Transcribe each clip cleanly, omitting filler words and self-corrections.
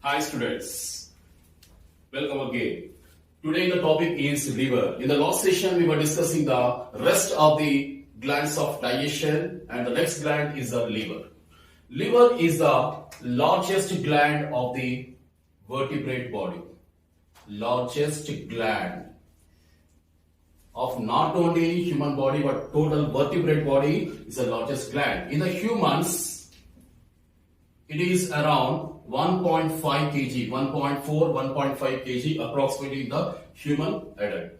Hi students, welcome again. Today the topic is liver. In the last session we were discussing the rest of the glands of digestion and the next gland is the liver. Liver is the largest gland of the vertebrate body. Largest gland of not only human body but total vertebrate body is the largest gland. In the humans, it is around 1.5 kg, 1.4, 1.5 kg approximately in the human adult.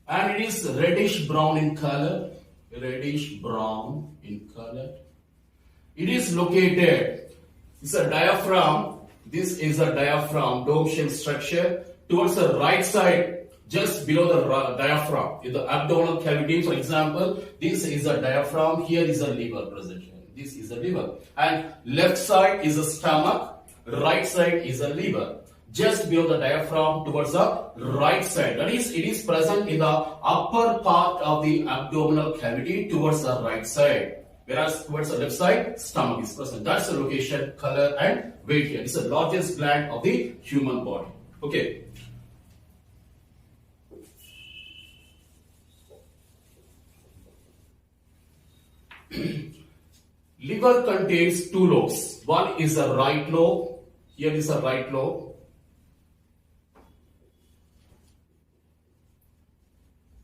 And it is reddish brown in color, reddish brown in color. It is located, it's a diaphragm, this is a diaphragm, dome-shaped structure towards the right side, just below the diaphragm. In the abdominal cavity, for example, this is a diaphragm, here is a liver present here. This is a liver. And left side is a stomach, right side is a liver. Just below the diaphragm towards the right side. That is, it is present in the upper part of the abdominal cavity towards the right side. Whereas towards the left side, stomach is present. That's the location, color and weight here. It's the largest gland of the human body. Okay. Liver contains two lobes. One is the right lobe. Here is the right lobe.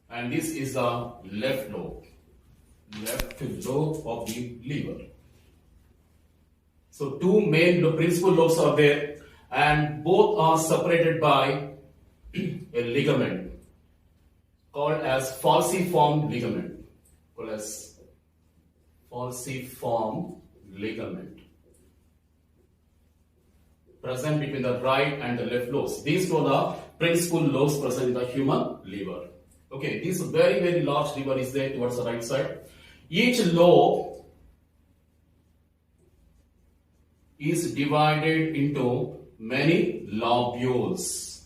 And this is the left lobe. Left lobe of the liver. So two main principal lobes are there and both are separated by a ligament called as falciform ligament. Called as falciform ligament present between the right and the left lobes. These are the principal lobes present in the human liver. Okay, this very, very large liver is there towards the right side. Each lobe is divided into many lobules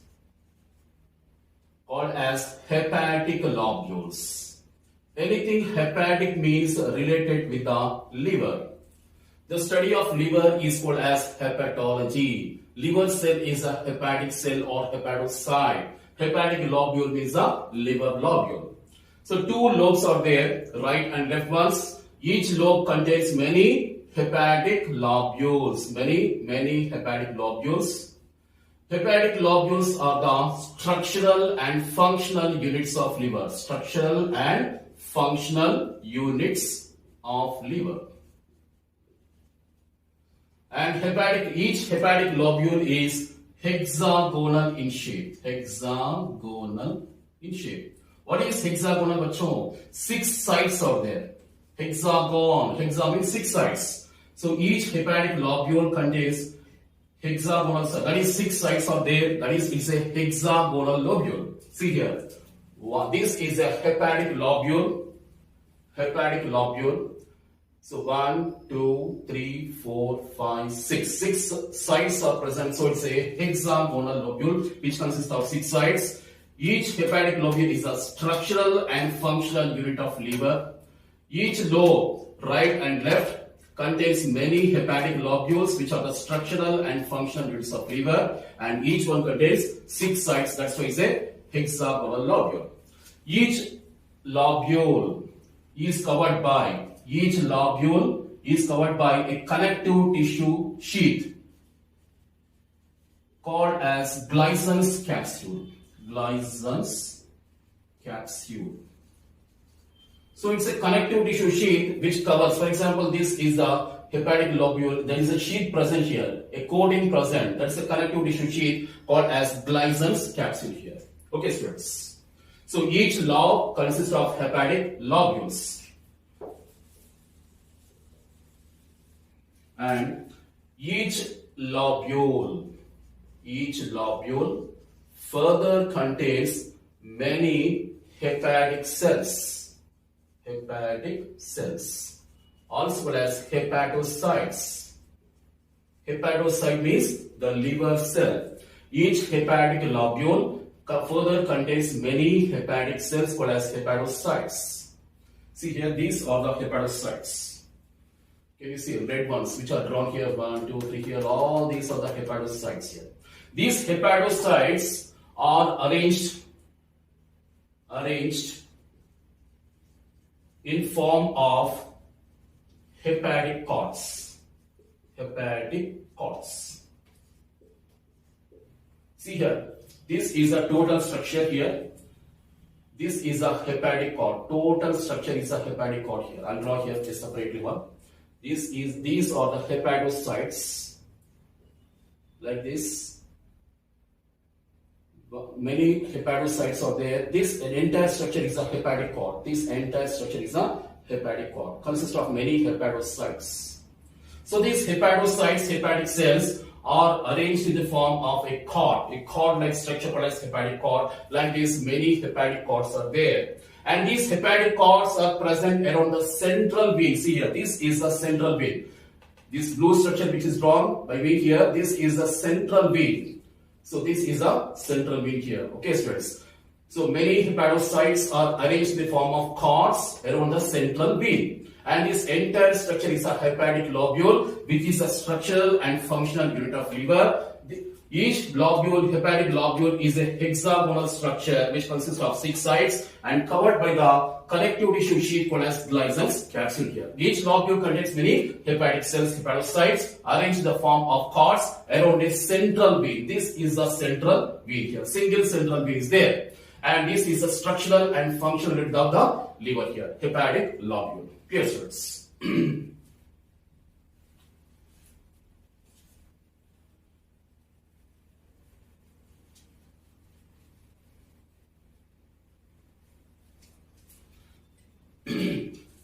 called as hepatic lobules. Anything hepatic means related with the liver. The study of liver is called as hepatology. Liver cell is a hepatic cell or hepatocyte. Hepatic lobule means a liver lobule. So two lobes are there, right and left ones. Each lobe contains many hepatic lobules. Many hepatic lobules. Hepatic lobules are the structural and functional units of liver. Structural and functional units of liver. And each hepatic lobule is hexagonal in shape. Hexagonal in shape. What is hexagonal, bachcho? 6 sides are there. Hexagon. Hexa means 6 sides. So each hepatic lobule contains hexagonal sides. That is 6 sides are there. That is, it's a hexagonal lobule. See here. This is a hepatic lobule. Hepatic lobule. So 1, 2, 3, 4, 5, 6. 6 sides are present. So it's a hexagonal lobule which consists of 6 sides. Each hepatic lobule is a structural and functional unit of liver. Each lobe, right and left, contains many hepatic lobules which are the structural and functional units of liver. And each one contains 6 sides. That's why it's a hexagonal lobule. Each lobule is covered by a connective tissue sheath called as Gleason's capsule. Gleason's capsule. So it's a connective tissue sheath which covers, for example, this is the hepatic lobule. There is a sheath present here, a coating present. That's a connective tissue sheath called as Gleason's capsule here. Okay, students. So each lobe consists of hepatic lobules. And each lobule further contains many hepatic cells, also called as hepatocytes. Hepatocyte means the liver cell. Each hepatic lobule further contains many hepatic cells called as hepatocytes. See here, these are the hepatocytes. Can you see red ones which are drawn here? 1, 2, 3 here. All these are the hepatocytes here. These hepatocytes are arranged in form of hepatic cords. Hepatic cords. See here. This is a total structure here. This is a hepatic cord. Total structure is a hepatic cord here. I'll draw here just separately one. These are the hepatocytes, like this. Many hepatocytes are there. This entire structure is a hepatic cord. This entire structure is a hepatic cord. Consists of many hepatocytes. So these hepatocytes, hepatic cells, are arranged in the form of a cord-like structure called as hepatic cord. Like this, many hepatic cords are there. And these hepatic cords are present around the central vein. See here, this is the central vein. This blue structure which is drawn by vein here, this is the central vein. So this is a central vein here. Okay, students. So many hepatocytes are arranged in the form of cords around the central vein. And this entire structure is a hepatic lobule, which is a structural and functional unit of liver. Each lobule, hepatic lobule, is a hexagonal structure which consists of 6 sides and covered by the connective tissue sheet called as Gleison's capsule here. Each lobule contains many hepatic cells, hepatocytes, arranged in the form of cords around a central vein. This is the central vein here. Single central vein is there. And this is a structural and functional unit of the liver here. Hepatic lobule. Clear, students?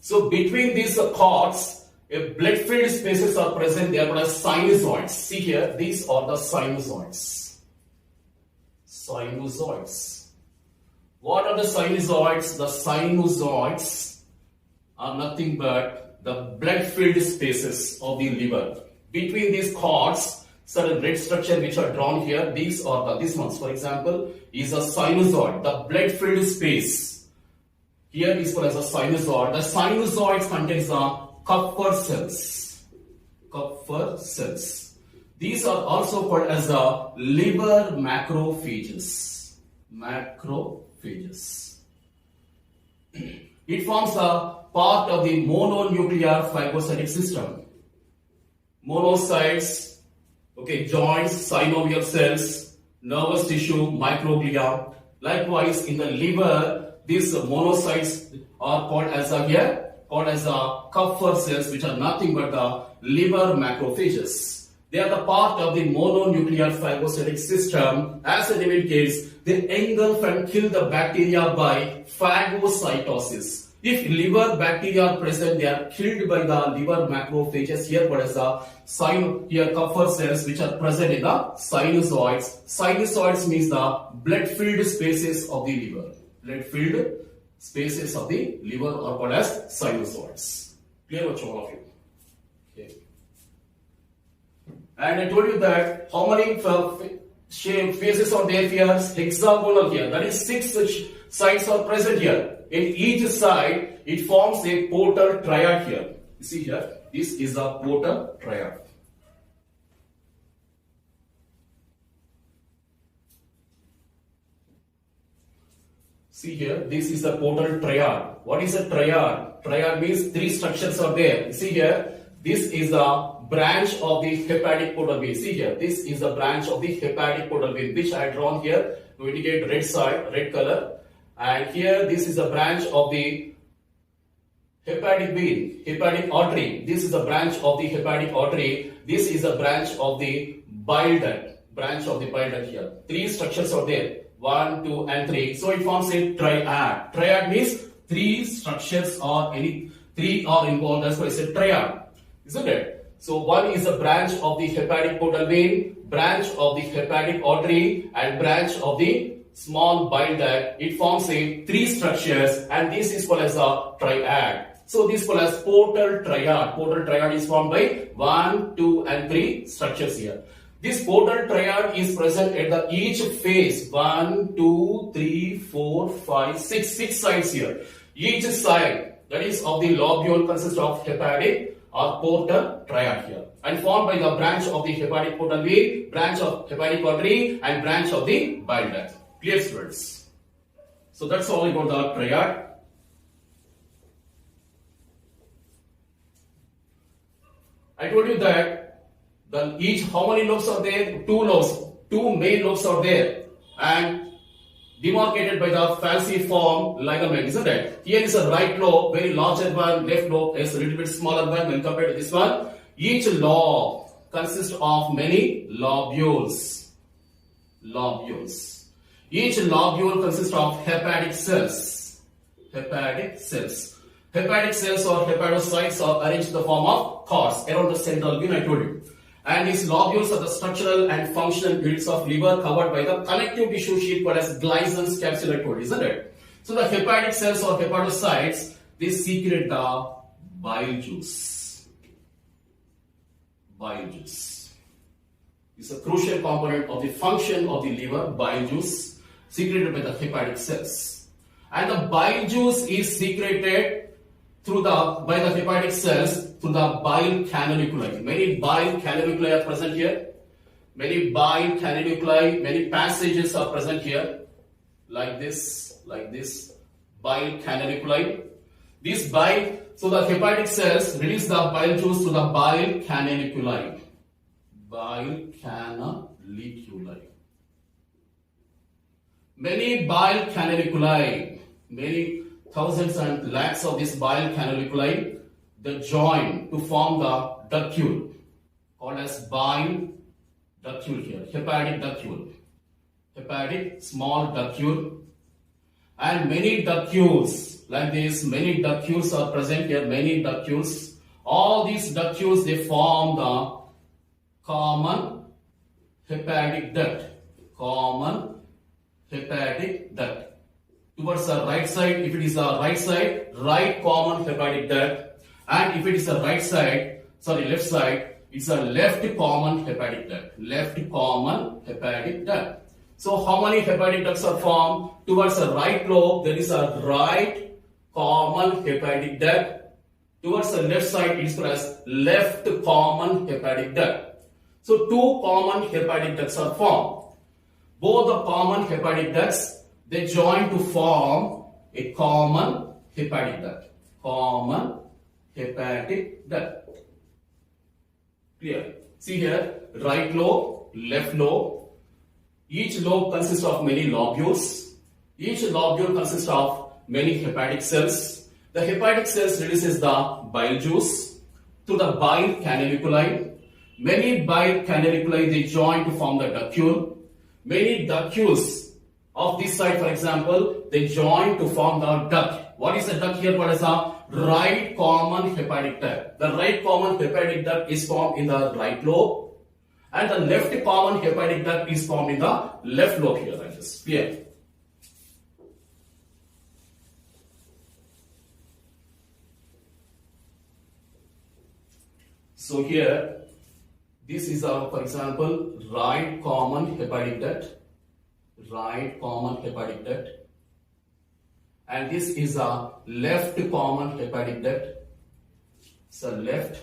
So between these cords, blood-filled spaces are present. They are called as sinusoids. See here, these are the sinusoids. Sinusoids. What are the sinusoids? The sinusoids are nothing but the blood-filled spaces of the liver. Between these cords, certain red structure which are drawn here, these are these ones, for example, is a sinusoid, the blood-filled space. Here is called as a sinusoid. The sinusoids contains the Kupffer cells. Kupffer cells. These are also called as the liver macrophages. Macrophages. It forms a part of the mononuclear phagocytic system. Monocytes, okay, joints, synovial cells, nervous tissue, microglia. Likewise, in the liver, these monocytes are called as Kupffer cells, which are nothing but the liver macrophages. They are the part of the mononuclear phagocytic system. As the name indicates, they engulf and kill the bacteria by phagocytosis. If liver bacteria are present, they are killed by the liver macrophages. Here, what is the Kupffer cells, which are present in the sinusoids. Sinusoids means the blood-filled spaces of the liver. Blood-filled spaces of the liver are called as sinusoids. Clear with all of you? Okay. And I told you that how many phases are there here? Hexagonal here. That is 6 such sides are present here. In each side, it forms a portal triad here. You see here, this is a portal triad. See here, this is a portal triad. What is a triad? Triad means 3 structures are there. See here, this is a branch of the hepatic portal vein. See here, this is a branch of the hepatic portal vein, which I have drawn here to indicate red side, red color. And here, this is a branch of the hepatic vein, hepatic artery. This is a branch of the hepatic artery. This is a branch of the bile duct, here. 3 structures are there. 1, 2, and 3. So it forms a triad. Triad means 3 structures or 3 are involved. That's why it's a triad. Isn't it? So one is a branch of the hepatic portal vein, branch of the hepatic artery, and branch of the small bile duct. It forms a 3 structures, and this is called as a triad. So this is called as portal triad. Portal triad is formed by 1, 2, and 3 structures here. This portal triad is present at the each phase. 1, 2, 3, 4, 5, 6 sides here. Each side, that is of the lobule, consists of hepatic or portal triad here, and formed by the branch of the hepatic portal vein, branch of hepatic artery, and branch of the bile duct. Clear, students? So that's all about the triad. I told you that how many lobes are there? Two lobes, two main lobes are there, and demarcated by the falciform ligament, isn't it? Here is a right lobe, very larger one. Left lobe is a little bit smaller one when compared to this one. Each lobe consists of many lobules. Each lobule consists of hepatic cells. Hepatic cells or hepatocytes are arranged in the form of cords around the central vein, I told you. And these lobules are the structural and functional units of liver covered by the connective tissue sheet called as Gleason's capsule, I told you, isn't it? So the hepatic cells or hepatocytes, they secrete the bile juice. Bile juice is a crucial component of the function of the liver. Bile juice secreted by the hepatic cells, and the bile juice is secreted by the hepatic cells through the bile canaliculi. Many bile canaliculi are present here. Many bile canaliculi, many passages are present here, like this, bile canaliculi. So the hepatic cells release the bile juice to the bile canaliculi. Bile canaliculi. Many bile canaliculi, many thousands and lakhs of these bile canaliculi, they join to form the ductule, called as bile ductule here, hepatic ductule, hepatic small ductule, and many ductules like this, many ductules are present here, many ductules. All these ductules, they form the common hepatic duct, common hepatic duct. Towards the right side, if it is the right side, right common hepatic duct, and if it is the left side, it's a left common hepatic duct, left common hepatic duct. So how many hepatic ducts are formed? Towards the right lobe, there is a right common hepatic duct. Towards the left side, it is called as left common hepatic duct. So two common hepatic ducts are formed. Both the common hepatic ducts, they join to form a common hepatic duct. Common hepatic duct. Clear? See here, right lobe, left lobe. Each lobe consists of many lobules. Each lobule consists of many hepatic cells. The hepatic cells releases the bile juice to the bile canaliculi. Many bile canaliculi, they join to form the ductule. Many ductules of this side, for example, they join to form the duct. What is the duct here? What is the right common hepatic duct? The right common hepatic duct is formed in the right lobe, and the left common hepatic duct is formed in the left lobe here, like this. Clear? So here, this is our, for example, right common hepatic duct. Right common hepatic duct, and this is a left common hepatic duct. So left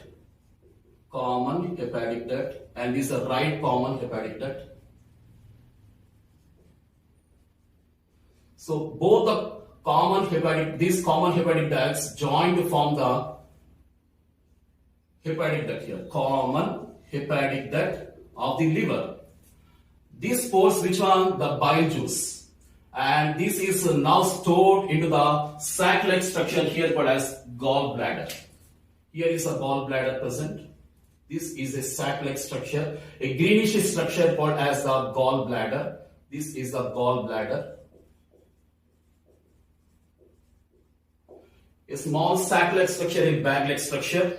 common hepatic duct, and this is a right common hepatic duct. So both these common hepatic ducts join to form the hepatic duct here, common hepatic duct of the liver. This pores which one? The bile juice, and this is now stored into the sac-like structure here called as gallbladder. Here is a gallbladder present. This is a sac-like structure, a greenish structure called as the gallbladder. This is the gallbladder. A small sac-like structure, a bag-like structure,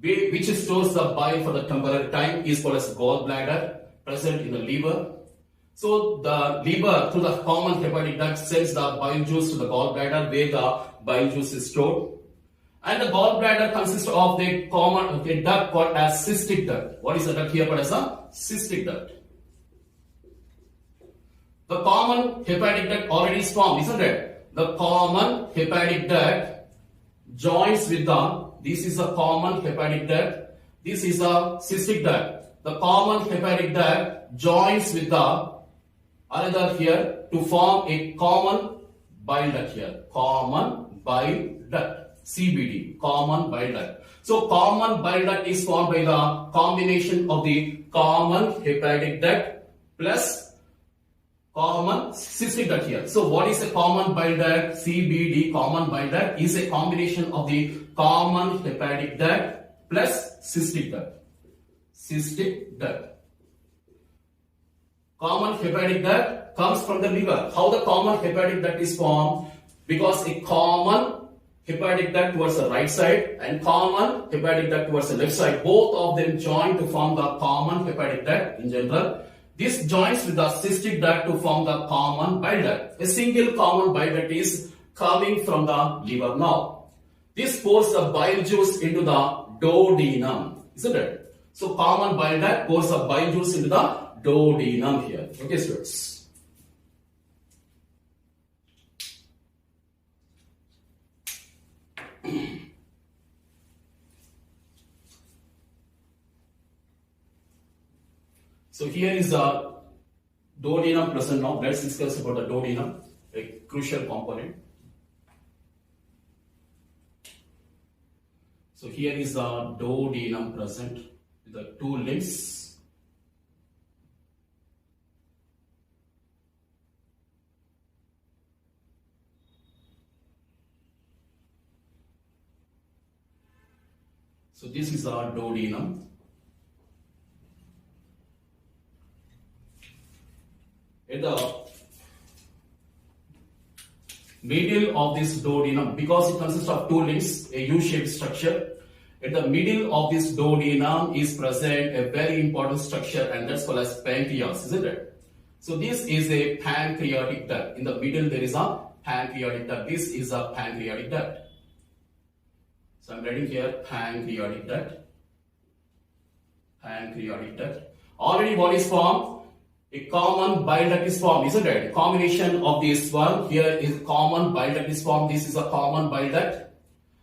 which stores the bile for the temporary time, is called as gallbladder, present in the liver. So the liver, through the common hepatic duct, sends the bile juice to the gallbladder, where the bile juice is stored. And the gallbladder consists of the duct called as cystic duct. What is the duct here called as a cystic duct? The common hepatic duct already is formed, isn't it? The common hepatic duct joins with This is a common hepatic duct. This is a cystic duct. The common hepatic duct joins with the another here to form a common bile duct here. Common bile duct. CBD. Common bile duct. So common bile duct is formed by the combination of the common hepatic duct plus common cystic duct here. So what is a common bile duct? CBD, common bile duct, is a combination of the common hepatic duct plus cystic duct. Cystic duct. Common hepatic duct comes from the liver. How the common hepatic duct is formed? Because a common hepatic duct towards the right side and common hepatic duct towards the left side, both of them join to form the common hepatic duct in general. This joins with the cystic duct to form the common bile duct. A single common bile duct is coming from the liver now. This pours the bile juice into the duodenum, isn't it? So common bile duct pours the bile juice into the duodenum here. Okay, students. So here is the duodenum present now. Let's discuss about the duodenum, a crucial component. So here is the duodenum present with the two limbs. So this is our duodenum. At the middle of this duodenum, because it consists of two limbs, a U-shaped structure, at the middle of this duodenum is present a very important structure, and that's called as pancreas, isn't it? So this is a pancreatic duct. In the middle there is a pancreatic duct. This is a pancreatic duct. So I'm writing here pancreatic duct. Pancreatic duct. Already what is formed? A common bile duct is formed, isn't it? A combination of this one. Here is common bile duct is formed. This is a common bile duct.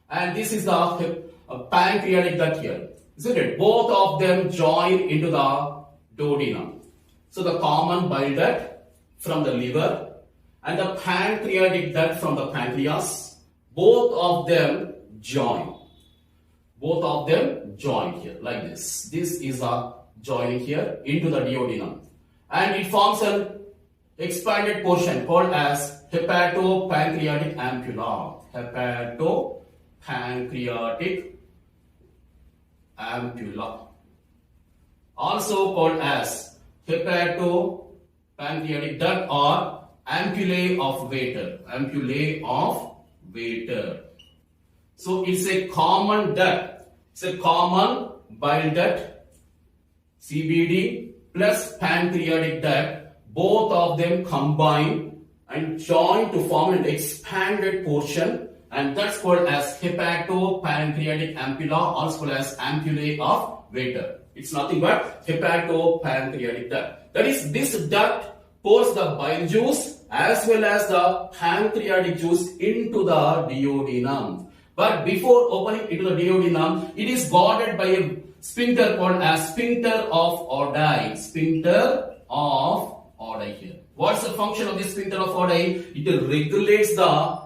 And this is the pancreatic duct here, isn't it? Both of them join into the duodenum. So the common bile duct from the liver and the pancreatic duct from the pancreas, both of them join. Both of them join here like this. This is a joining here into the duodenum. And it forms an expanded portion called as hepatopancreatic ampulla. Hepatopancreatic ampulla. Also called as hepatopancreatic duct or ampullae of Vater. Ampullae of Vater. So it's a common duct. It's a common bile duct, CBD, plus pancreatic duct, both of them combine and join to form an expanded portion, and that's called as hepatopancreatic ampulla, also called as ampullae of Vater. It's nothing but hepatopancreatic duct. That is, this duct pours the bile juice as well as the pancreatic juice into the duodenum. But before opening into the duodenum, it is guarded by a sphincter called as sphincter of Oddi. Sphincter of Oddi here. What's the function of this sphincter of Oddi? It regulates the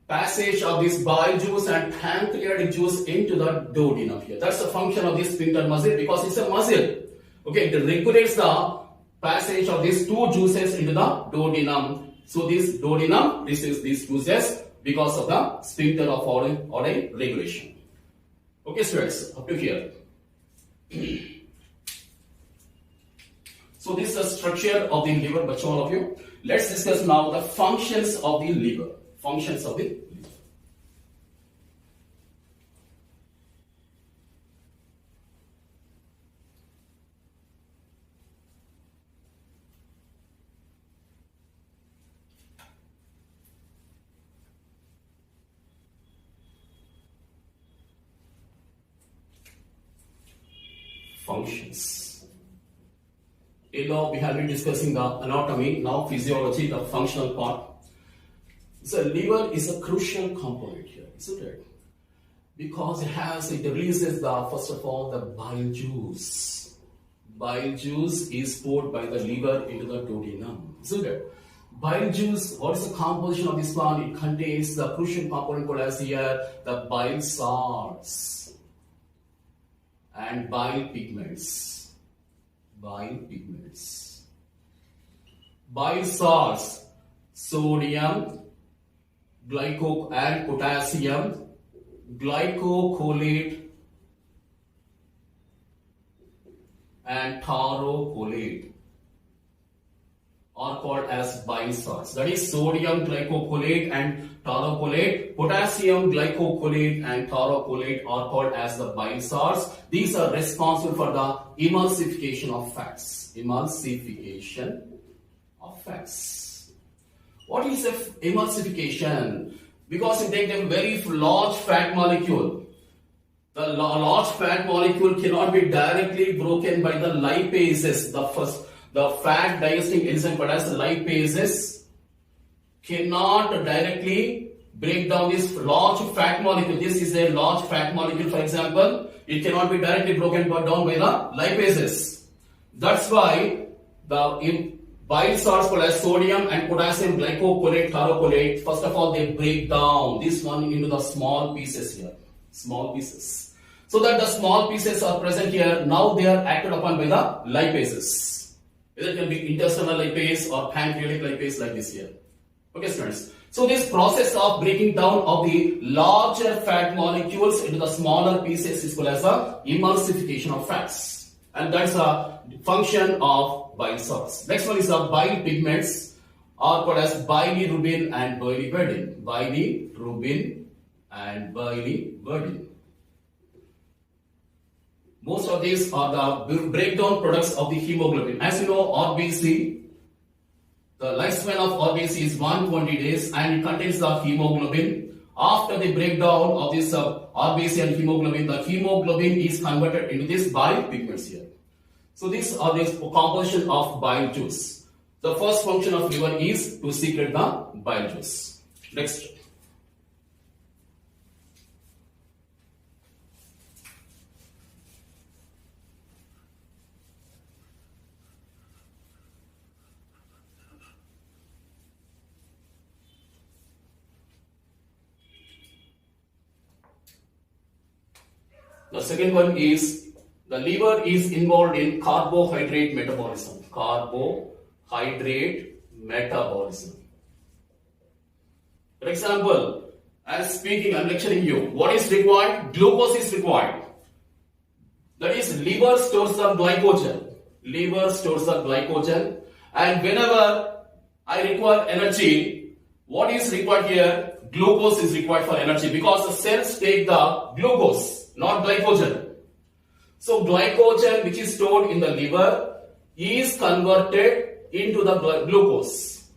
passage of this bile juice and pancreatic juice into the duodenum here. That's the function of this sphincter muscle, because it's a muscle. Okay, it regulates the passage of these two juices into the duodenum. So this duodenum receives these juices because of the sphincter of Oddi regulation. Okay, students, up to here. So this is the structure of the liver, but all of you. Let's discuss now the functions of the liver. Functions of the liver. Functions. Now we have been discussing the anatomy, now physiology, the functional part. So liver is a crucial component here, isn't it? Because it releases the, first of all, the bile juice. Bile juice is poured by the liver into the duodenum. Isn't it? Bile juice, what is the composition of this plant? It contains the crucial component called as here the bile salts and bile pigments. Bile pigments. Bile salts, sodium, glyco and potassium, glycocolate and taurocolate are called as bile salts. That is sodium glycocolate and taurocolate. Potassium glycocolate and taurocolate are called as the bile salts. These are responsible for the emulsification of fats. Emulsification of fats. What is emulsification? Because you take a very large fat molecule. The large fat molecule cannot be directly broken by the lipases. The fat digesting enzyme called as lipases cannot directly break down this large fat molecule. This is a large fat molecule, for example. It cannot be directly broken down by the lipases. That's why the bile salts called as sodium and potassium glycocolate, taurocolate, first of all they break down this one into the small pieces here. Small pieces. So that the small pieces are present here. Now they are acted upon by the lipases. Either it can be intestinal lipase or pancreatic lipase like this here. Okay, students. So this process of breaking down of the larger fat molecules into the smaller pieces is called as the emulsification of fats. And that's a function of bile salts. Next one is the bile pigments are called as bilirubin and biliverdin. Bilirubin and biliverdin. Most of these are the breakdown products of the hemoglobin. As you know, RBC, the lifespan of RBC is 120 days and it contains the hemoglobin. After the breakdown of this RBC and the hemoglobin is converted into these bile pigments here. So these are the composition of bile juice. The first function of liver is to secrete the bile juice. Next. The second one is the liver is involved in carbohydrate metabolism. Carbohydrate metabolism. For example, as speaking, I am lecturing you. What is required? Glucose is required. That is, liver stores the glycogen. Liver stores the glycogen. And whenever I require energy, what is required here? Glucose is required for energy because the cells take the glucose, not glycogen. So glycogen which is stored in the liver is converted into the glucose.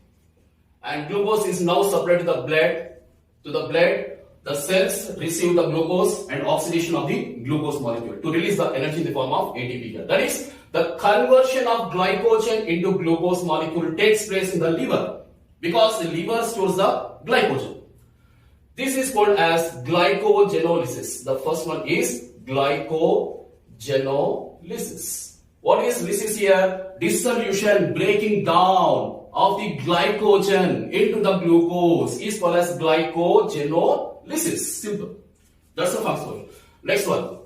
And glucose is now supplied to the blood. The cells receive the glucose and oxidation of the glucose molecule to release the energy in the form of ATP here. That is, the conversion of glycogen into glucose molecule takes place in the liver because the liver stores the glycogen. This is called as glycogenolysis. The first one is glycogenolysis. What is lysis here? Dissolution, breaking down of the glycogen into the glucose is called as glycogenolysis. Simple. That's the first one. Next one.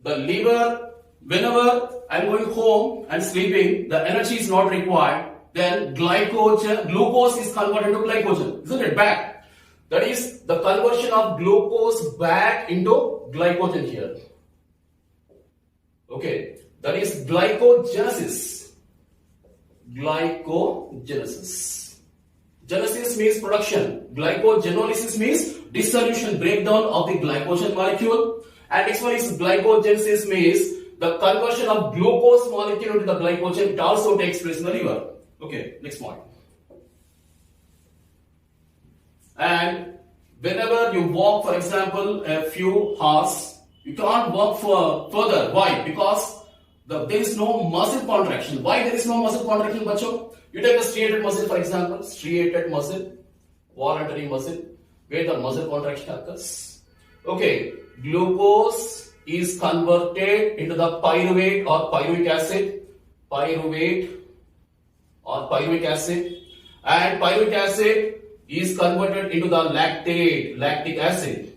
The liver, whenever I'm going home and sleeping, the energy is not required, then glucose is converted to glycogen. Isn't it? Back. That is the conversion of glucose back into glycogen here. Okay. That is glycogenesis. Glycogenesis. Genesis means production. Glycogenolysis means dissolution, breakdown of the glycogen molecule. And next one is glycogenesis means the conversion of glucose molecule into the glycogen. It also takes place in the liver. Okay, next point. And whenever you walk, for example, a few hours, you can't walk further. Why? Because there is no muscle contraction. Why there is no muscle contraction, bacho? You take a striated muscle, for example, striated muscle, voluntary muscle, where the muscle contraction occurs. Okay, glucose is converted into the pyruvate or pyruvic acid, pyruvate or pyruvic acid, and pyruvic acid is converted into the lactate, lactic acid.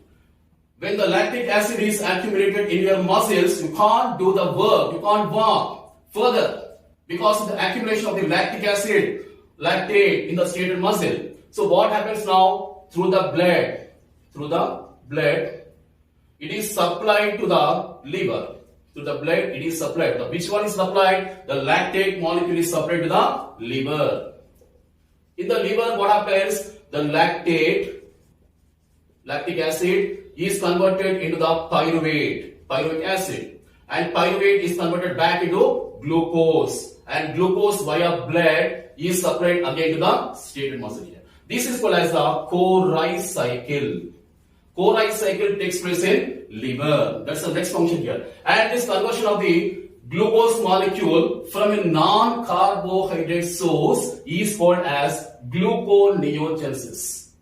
When the lactic acid is accumulated in your muscles, you can't do the work, you can't walk further because of the accumulation of the lactic acid, lactate in the striated muscle. So what happens now? Through the blood, it is supplied to the liver. Through the blood, it is supplied. Which one is supplied? The lactate molecule is supplied to the liver. In the liver, what happens? The lactic acid is converted into the pyruvic acid, and pyruvate is converted back into glucose, and glucose via blood is supplied again to the striated muscle here. This is called as the Cori cycle. Cori cycle takes place in liver. That's the next function here. And this conversion of the glucose molecule from a non-carbohydrate source is called as gluconeogenesis.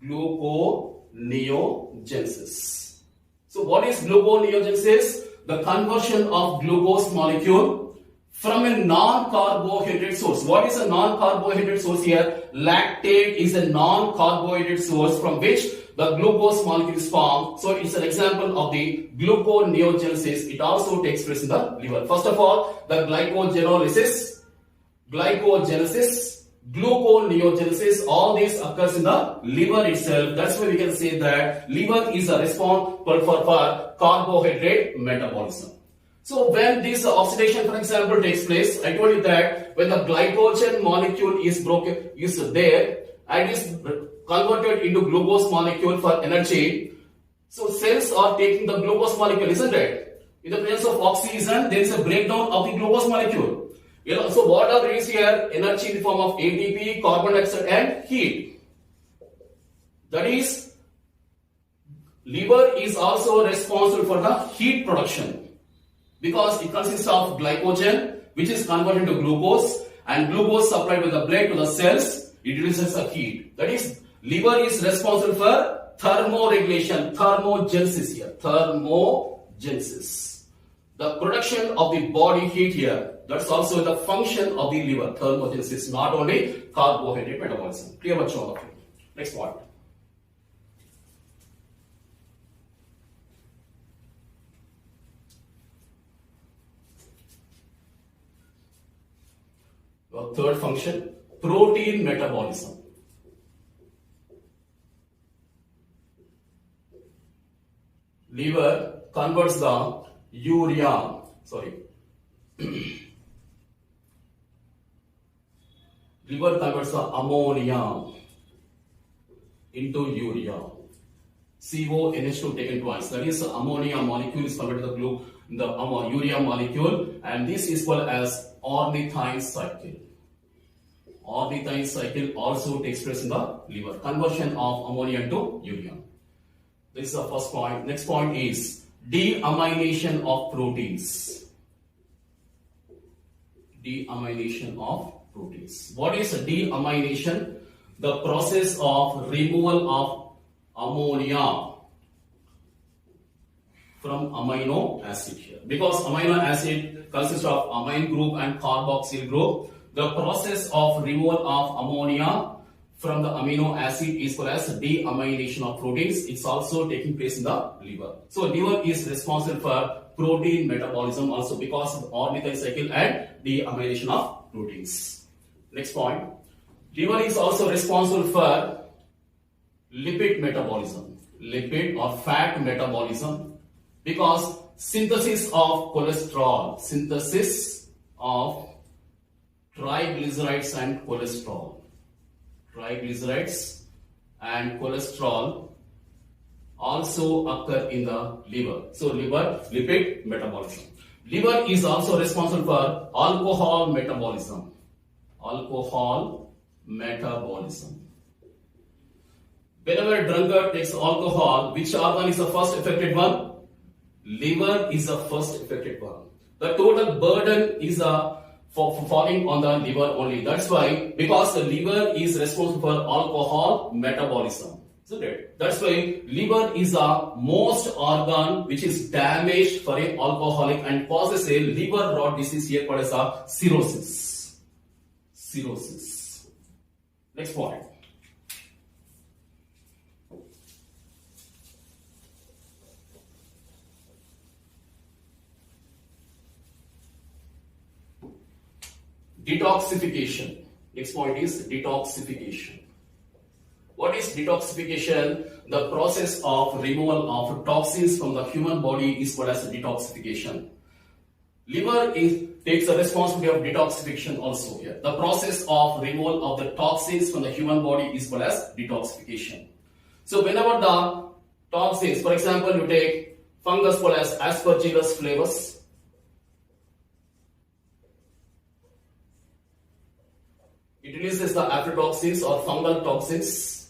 Gluconeogenesis. So what is gluconeogenesis? The conversion of glucose molecule from a non-carbohydrate source. What is a non-carbohydrate source here? Lactate is a non-carbohydrate source from which the glucose molecule is formed. So it's an example of the gluconeogenesis. It also takes place in the liver. First of all, the glycogenesis, gluconeogenesis, all this occurs in the liver itself. That's why we can say that liver is a responsible for carbohydrate metabolism. So when this oxidation, for example, takes place, I told you that when the glycogen molecule is there and is converted into glucose molecule for energy, so cells are taking the glucose molecule, isn't it? In the presence of oxygen, there is a breakdown of the glucose molecule. So what are these here? Energy in the form of ATP, carbon dioxide and heat. That is, liver is also responsible for the heat production, because it consists of glycogen which is converted to glucose, and glucose supplied with the blood to the cells, it releases the heat. That is, liver is responsible for thermoregulation, thermogenesis here, thermogenesis. The production of the body heat here, that's also the function of the liver, thermogenesis, not only carbohydrate metabolism. Clear much all of you. Next point. The third function, protein metabolism. Liver converts the urea, liver converts the ammonia into urea. CONH2 taken twice. That is, ammonia molecule is converted to the urea molecule, and this is called as ornithine cycle. Ornithine cycle also takes place in the liver. Conversion of ammonia to urea. This is the first point. Next point is deamination of proteins. Deamination of proteins. What is deamination? The process of removal of ammonia from amino acid here. Because amino acid consists of amine group and carboxyl group, the process of removal of ammonia from the amino acid is called as deamination of proteins. It's also taking place in the liver. So liver is responsible for protein metabolism also because of the ornithine cycle and deamination of proteins. Next point. Liver is also responsible for lipid metabolism, lipid or fat metabolism, because synthesis of cholesterol, synthesis of triglycerides and cholesterol, triglycerides and cholesterol also occur in the liver. So liver, lipid metabolism. Liver is also responsible for alcohol metabolism, alcohol metabolism. Whenever a drunkard takes alcohol, which organ is the first affected one? Liver is the first affected one. The total burden is falling on the liver only. That's why, because the liver is responsible for alcohol metabolism. isn't it? That's why liver is a most organ which is damaged for a alcoholic and causes a liver rot disease here called as a cirrhosis. Cirrhosis. Next point. Detoxification. Next point is detoxification. What is detoxification? The process of removal of toxins from the human body is called as detoxification. Liver takes the responsibility of detoxification also here. The process of removal of the toxins from the human body is called as detoxification. So whenever the toxins, for example, you take fungus called as Aspergillus flavus. It releases the aflatoxins or fungal toxins,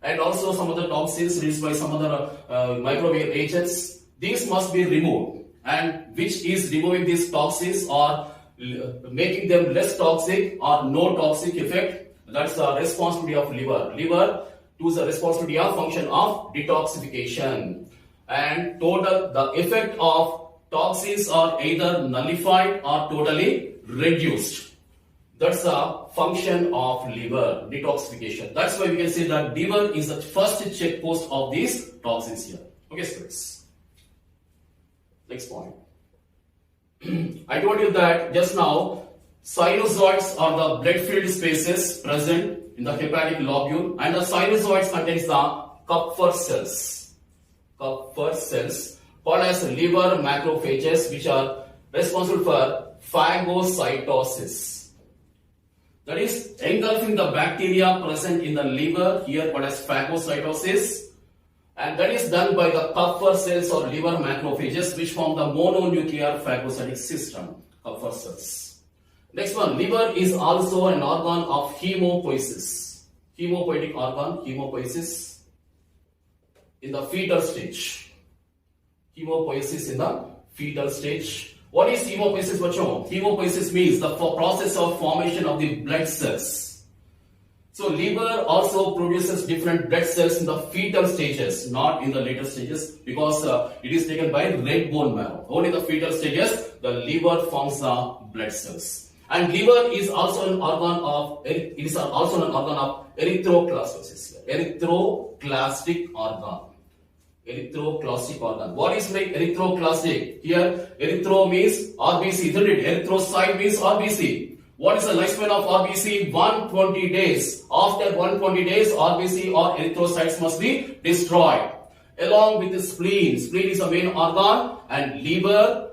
and also some other toxins released by some other microbial agents. These must be removed, and which is removing these toxins or making them less toxic or no toxic effect. That's the responsibility of liver. Liver to the responsibility of function of detoxification, and total the effect of toxins are either nullified or totally reduced. That's the function of liver, detoxification. That's why we can say that liver is the first check post of these toxins here. Okay, students. Next point. I told you that just now, sinusoids are the blood-filled spaces present in the hepatic lobule, and the sinusoids contains the Kupffer cells. Kupffer cells called as liver macrophages, which are responsible for phagocytosis. That is engulfing the bacteria present in the liver, here called as phagocytosis, and that is done by the Kupffer cells or liver macrophages, which form the mononuclear phagocytic system. Kupffer cells. Next one, liver is also an organ of hemopoiesis. Hemopoietic organ, hemopoiesis in the fetal stage. Hemopoiesis in the fetal stage. What is hemopoiesis, bachon? Hemopoiesis means the process of formation of the blood cells. So liver also produces different blood cells in the fetal stages, not in the later stages, because it is taken by red bone marrow. Only in the fetal stages, the liver forms the blood cells. And liver is also an organ of erythroclastosis. Erythroclastic organ. Erythroclastic organ. What is like erythroclastic? Here, erythro means RBC, isn't it? Erythrocyte means RBC. What is the lifespan of RBC? 120 days. After 120 days, RBC or erythrocytes must be destroyed. Along with the spleen. Spleen is the main organ, and liver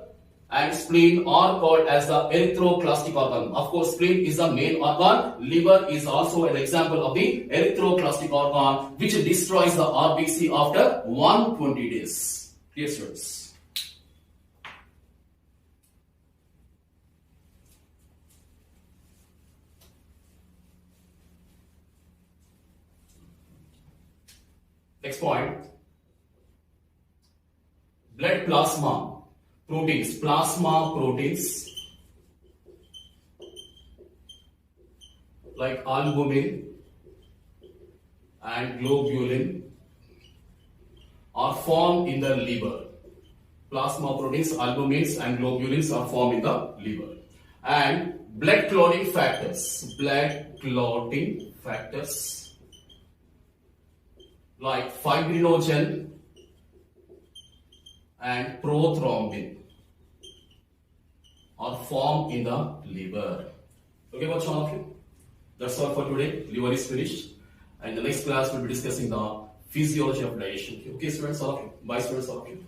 and spleen are called as the erythroclastic organ. Of course, spleen is the main organ. Liver is also an example of the erythroclastic organ, which destroys the RBC after 120 days. Clear, students? Next point. Blood plasma. Proteins, plasma proteins like albumin and globulin are formed in the liver. Plasma proteins, albumins and globulins are formed in the liver. And blood clotting factors like fibrinogen and prothrombin are formed in the liver. Okay, what's all of you? That's all for today. Liver is finished. And the next class we'll be discussing the physiology of digestion. Okay, students, all of you. Bye, students, all of you.